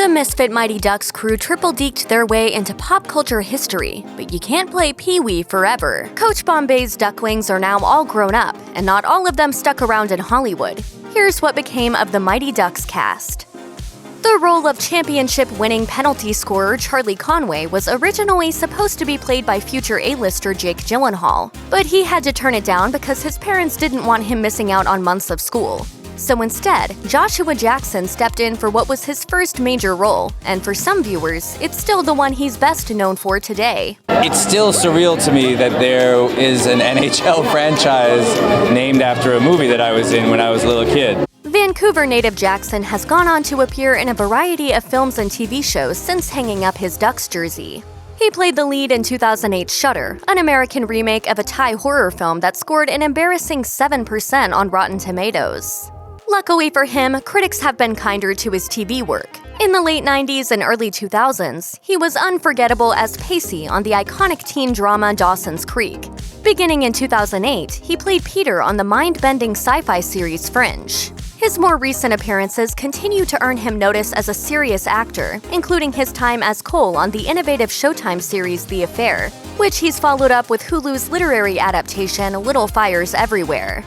The misfit Mighty Ducks crew triple-deked their way into pop culture history, but you can't play Pee-wee forever. Coach Bombay's ducklings are now all grown up, and not all of them stuck around in Hollywood. Here's what became of the Mighty Ducks cast. The role of championship-winning penalty scorer Charlie Conway was originally supposed to be played by future A-lister Jake Gyllenhaal, but he had to turn it down because his parents didn't want him missing out on months of school. So instead, Joshua Jackson stepped in for what was his first major role, and for some viewers, it's still the one he's best known for today. It's still surreal to me that there is an NHL franchise named after a movie that I was in when I was a little kid. Vancouver native Jackson has gone on to appear in a variety of films and TV shows since hanging up his Ducks jersey. He played the lead in 2008's Shudder, an American remake of a Thai horror film that scored an embarrassing 7% on Rotten Tomatoes. Luckily for him, critics have been kinder to his TV work. In the late 90s and early 2000s, he was unforgettable as Pacey on the iconic teen drama Dawson's Creek. Beginning in 2008, he played Peter on the mind-bending sci-fi series Fringe. His more recent appearances continue to earn him notice as a serious actor, including his time as Cole on the innovative Showtime series The Affair, which he's followed up with Hulu's literary adaptation Little Fires Everywhere.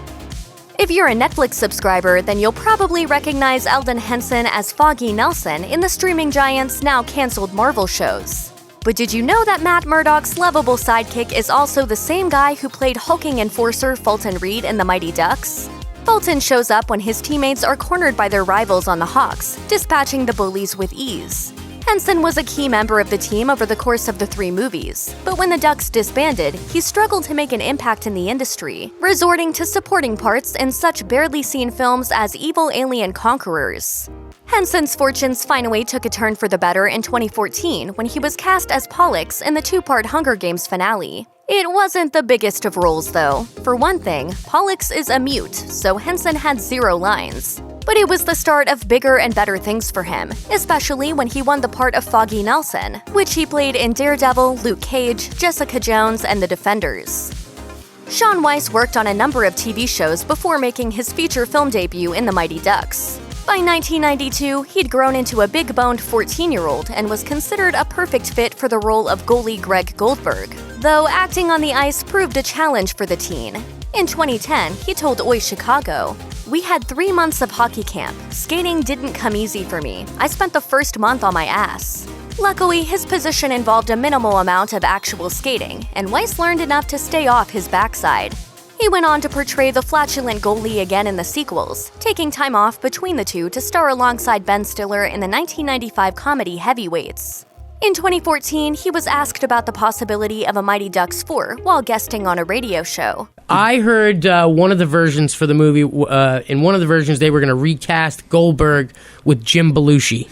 If you're a Netflix subscriber, then you'll probably recognize Elden Henson as Foggy Nelson in the streaming giant's now canceled Marvel shows. But did you know that Matt Murdock's lovable sidekick is also the same guy who played hulking enforcer Fulton Reed in The Mighty Ducks? Fulton shows up when his teammates are cornered by their rivals on the Hawks, dispatching the bullies with ease. Henson was a key member of the team over the course of the 3 movies, but when the Ducks disbanded, he struggled to make an impact in the industry, resorting to supporting parts in such barely seen films as Evil Alien Conquerors. Henson's fortunes finally took a turn for the better in 2014 when he was cast as Pollux in the 2-part Hunger Games finale. It wasn't the biggest of roles, though. For one thing, Pollux is a mute, so Henson had 0 lines. But it was the start of bigger and better things for him, especially when he won the part of Foggy Nelson, which he played in Daredevil, Luke Cage, Jessica Jones, and The Defenders. Shaun Weiss worked on a number of TV shows before making his feature film debut in The Mighty Ducks. By 1992, he'd grown into a big-boned 14-year-old and was considered a perfect fit for the role of goalie Greg Goldberg, though acting on the ice proved a challenge for the teen. In 2010, he told Oi Chicago, "We had 3 months of hockey camp. Skating didn't come easy for me. I spent the first month on my ass." Luckily, his position involved a minimal amount of actual skating, and Weiss learned enough to stay off his backside. He went on to portray the flatulent goalie again in the sequels, taking time off between the two to star alongside Ben Stiller in the 1995 comedy Heavyweights. In 2014, he was asked about the possibility of a Mighty Ducks 4 while guesting on a radio show. I heard one of the versions for the movie, in one of the versions they were going to recast Goldberg with Jim Belushi.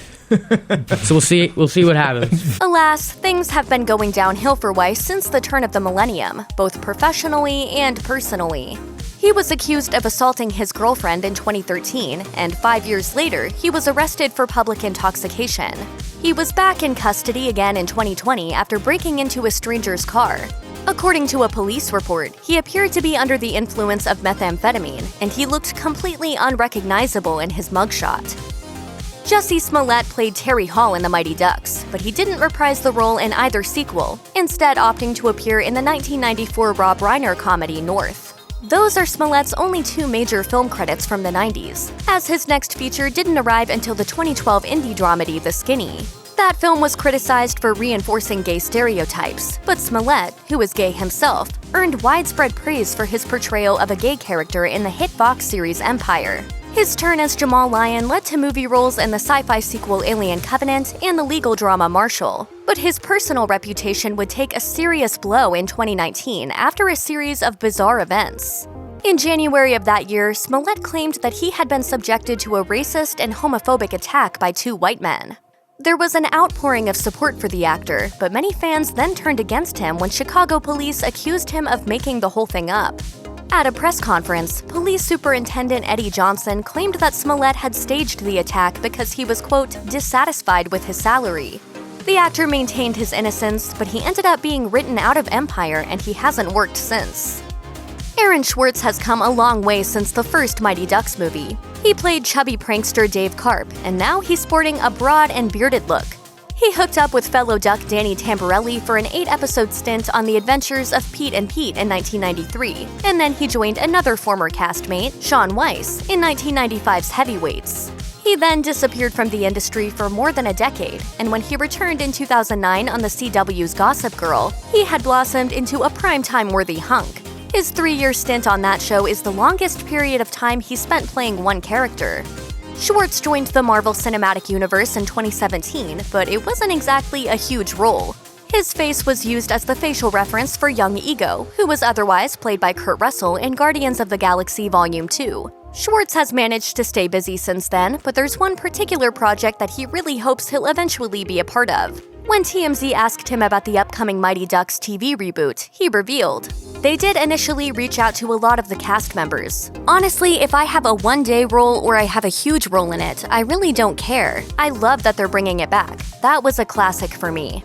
So we'll see what happens. Alas, things have been going downhill for Weiss since the turn of the millennium, both professionally and personally. He was accused of assaulting his girlfriend in 2013, and 5 years later, he was arrested for public intoxication. He was back in custody again in 2020 after breaking into a stranger's car. According to a police report, he appeared to be under the influence of methamphetamine, and he looked completely unrecognizable in his mugshot. Jussie Smollett played Terry Hall in The Mighty Ducks, but he didn't reprise the role in either sequel, instead opting to appear in the 1994 Rob Reiner comedy North. Those are Smollett's only 2 major film credits from the 90s, as his next feature didn't arrive until the 2012 indie dramedy The Skinny. That film was criticized for reinforcing gay stereotypes, but Smollett, who is gay himself, earned widespread praise for his portrayal of a gay character in the hit Fox series Empire. His turn as Jamal Lyon led to movie roles in the sci-fi sequel Alien Covenant and the legal drama Marshall. But his personal reputation would take a serious blow in 2019 after a series of bizarre events. In January of that year, Smollett claimed that he had been subjected to a racist and homophobic attack by 2 white men. There was an outpouring of support for the actor, but many fans then turned against him when Chicago police accused him of making the whole thing up. At a press conference, Police Superintendent Eddie Johnson claimed that Smollett had staged the attack because he was, quote, dissatisfied with his salary. The actor maintained his innocence, but he ended up being written out of Empire and he hasn't worked since. Aaron Schwartz has come a long way since the first Mighty Ducks movie. He played chubby prankster Dave Karp, and now he's sporting a broad and bearded look. He hooked up with fellow Duck Danny Tamberelli for an 8-episode stint on The Adventures of Pete and Pete in 1993, and then he joined another former castmate, Shaun Weiss, in 1995's Heavyweights. He then disappeared from the industry for more than a decade, and when he returned in 2009 on the CW's Gossip Girl, he had blossomed into a primetime-worthy hunk. His 3-year stint on that show is the longest period of time he spent playing one character. Schwartz joined the Marvel Cinematic Universe in 2017, but it wasn't exactly a huge role. His face was used as the facial reference for young Ego, who was otherwise played by Kurt Russell in Guardians of the Galaxy Volume 2. Schwartz has managed to stay busy since then, but there's one particular project that he really hopes he'll eventually be a part of. When TMZ asked him about the upcoming Mighty Ducks TV reboot, he revealed, "They did initially reach out to a lot of the cast members. Honestly, if I have a one-day role or I have a huge role in it, I really don't care. I love that they're bringing it back. That was a classic for me."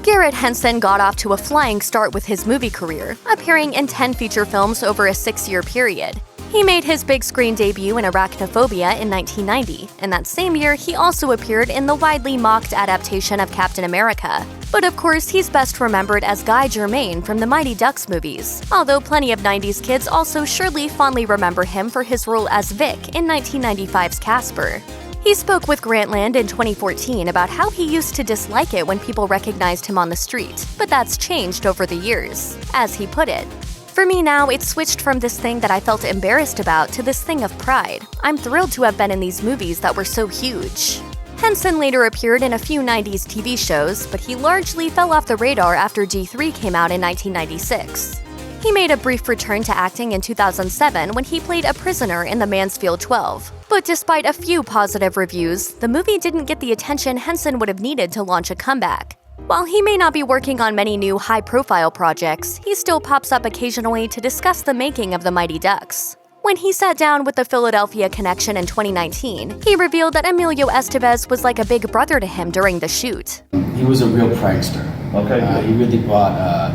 Garette Henson got off to a flying start with his movie career, appearing in 10 feature films over a 6-year period. He made his big screen debut in Arachnophobia in 1990, and that same year he also appeared in the widely mocked adaptation of Captain America. But of course, he's best remembered as Guy Germain from the Mighty Ducks movies, although plenty of 90s kids also surely fondly remember him for his role as Vic in 1995's Casper. He spoke with Grantland in 2014 about how he used to dislike it when people recognized him on the street, but that's changed over the years. As he put it, "For me now, it's switched from this thing that I felt embarrassed about to this thing of pride. I'm thrilled to have been in these movies that were so huge." Henson later appeared in a few 90s TV shows, but he largely fell off the radar after G3 came out in 1996. He made a brief return to acting in 2007 when he played a prisoner in the Mansfield 12. But despite a few positive reviews, the movie didn't get the attention Henson would have needed to launch a comeback. While he may not be working on many new high-profile projects, he still pops up occasionally to discuss the making of the Mighty Ducks. When he sat down with the Philadelphia Connection in 2019, he revealed that Emilio Estevez was like a big brother to him during the shoot. He was a real prankster. Okay. He really brought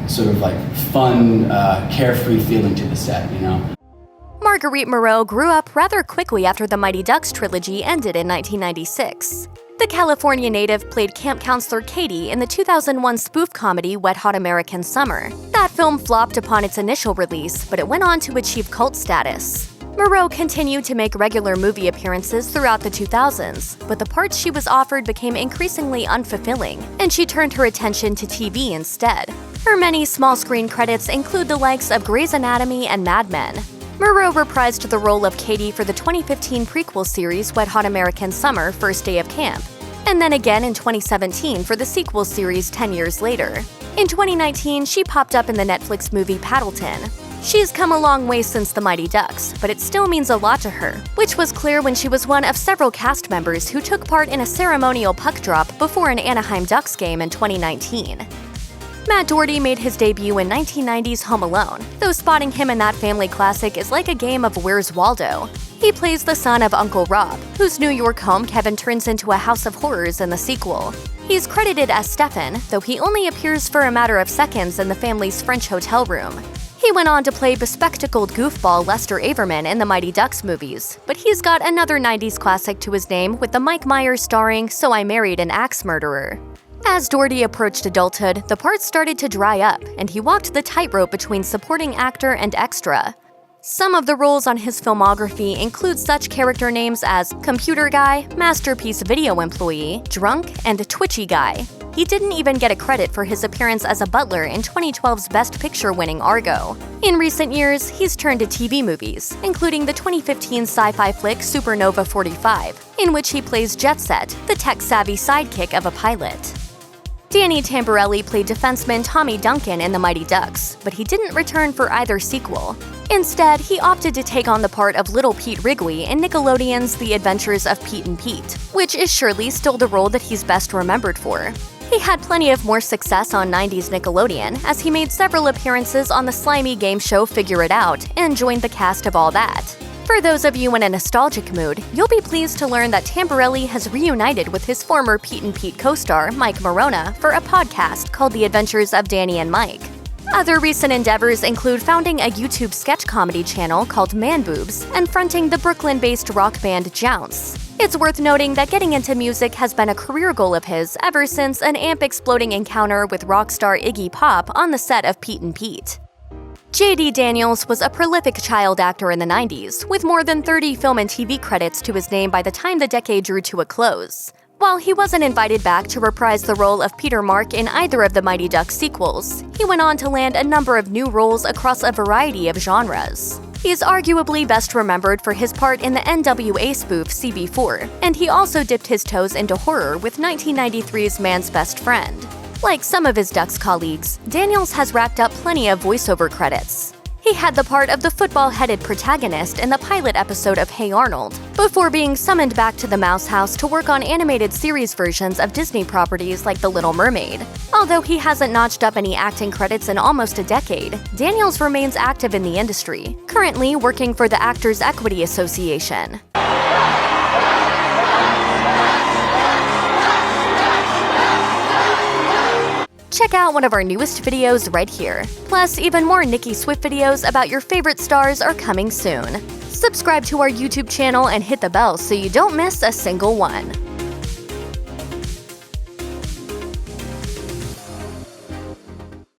sort of like fun, carefree feeling to the set, you know? Marguerite Moreau grew up rather quickly after the Mighty Ducks trilogy ended in 1996. The California native played camp counselor Katie in the 2001 spoof comedy Wet Hot American Summer. That film flopped upon its initial release, but it went on to achieve cult status. Moreau continued to make regular movie appearances throughout the 2000s, but the parts she was offered became increasingly unfulfilling, and she turned her attention to TV instead. Her many small-screen credits include the likes of Grey's Anatomy and Mad Men. Moreau reprised the role of Katie for the 2015 prequel series Wet Hot American Summer: First Day of Camp, and then again in 2017 for the sequel series 10 years later. In 2019, she popped up in the Netflix movie Paddleton. She's come a long way since the Mighty Ducks, but it still means a lot to her, which was clear when she was one of several cast members who took part in a ceremonial puck drop before an Anaheim Ducks game in 2019. Matt Doherty made his debut in 1990's Home Alone, though spotting him in that family classic is like a game of Where's Waldo. He plays the son of Uncle Rob, whose New York home Kevin turns into a house of horrors in the sequel. He's credited as Stefan, though he only appears for a matter of seconds in the family's French hotel room. He went on to play bespectacled goofball Lester Averman in the Mighty Ducks movies, but he's got another 90s classic to his name with the Mike Myers starring So I Married an Axe Murderer. As Doherty approached adulthood, the parts started to dry up, and he walked the tightrope between supporting actor and extra. Some of the roles on his filmography include such character names as Computer Guy, Masterpiece Video Employee, Drunk, and Twitchy Guy. He didn't even get a credit for his appearance as a butler in 2012's Best Picture-winning Argo. In recent years, he's turned to TV movies, including the 2015 sci-fi flick Supernova 45, in which he plays Jet Set, the tech-savvy sidekick of a pilot. Danny Tamberelli played defenseman Tommy Duncan in The Mighty Ducks, but he didn't return for either sequel. Instead, he opted to take on the part of Little Pete Wrigley in Nickelodeon's The Adventures of Pete and Pete, which is surely still the role that he's best remembered for. He had plenty of more success on 90s Nickelodeon, as he made several appearances on the slimy game show Figure It Out and joined the cast of All That. For those of you in a nostalgic mood, you'll be pleased to learn that Tamberelli has reunited with his former Pete and Pete co-star, Mike Morona, for a podcast called The Adventures of Danny and Mike. Other recent endeavors include founding a YouTube sketch comedy channel called Man Boobs and fronting the Brooklyn-based rock band Jounce. It's worth noting that getting into music has been a career goal of his ever since an amp-exploding encounter with rock star Iggy Pop on the set of Pete and Pete. J.D. Daniels was a prolific child actor in the 90s, with more than 30 film and TV credits to his name by the time the decade drew to a close. While he wasn't invited back to reprise the role of Peter Mark in either of the Mighty Ducks sequels, he went on to land a number of new roles across a variety of genres. He is arguably best remembered for his part in the NWA spoof CB4, and he also dipped his toes into horror with 1993's Man's Best Friend. Like some of his Ducks colleagues, Daniels has racked up plenty of voiceover credits. He had the part of the football-headed protagonist in the pilot episode of Hey Arnold, before being summoned back to the Mouse House to work on animated series versions of Disney properties like The Little Mermaid. Although he hasn't notched up any acting credits in almost a decade, Daniels remains active in the industry, currently working for the Actors Equity Association. Check out one of our newest videos right here. Plus, even more Nicki Swift videos about your favorite stars are coming soon. Subscribe to our YouTube channel and hit the bell so you don't miss a single one.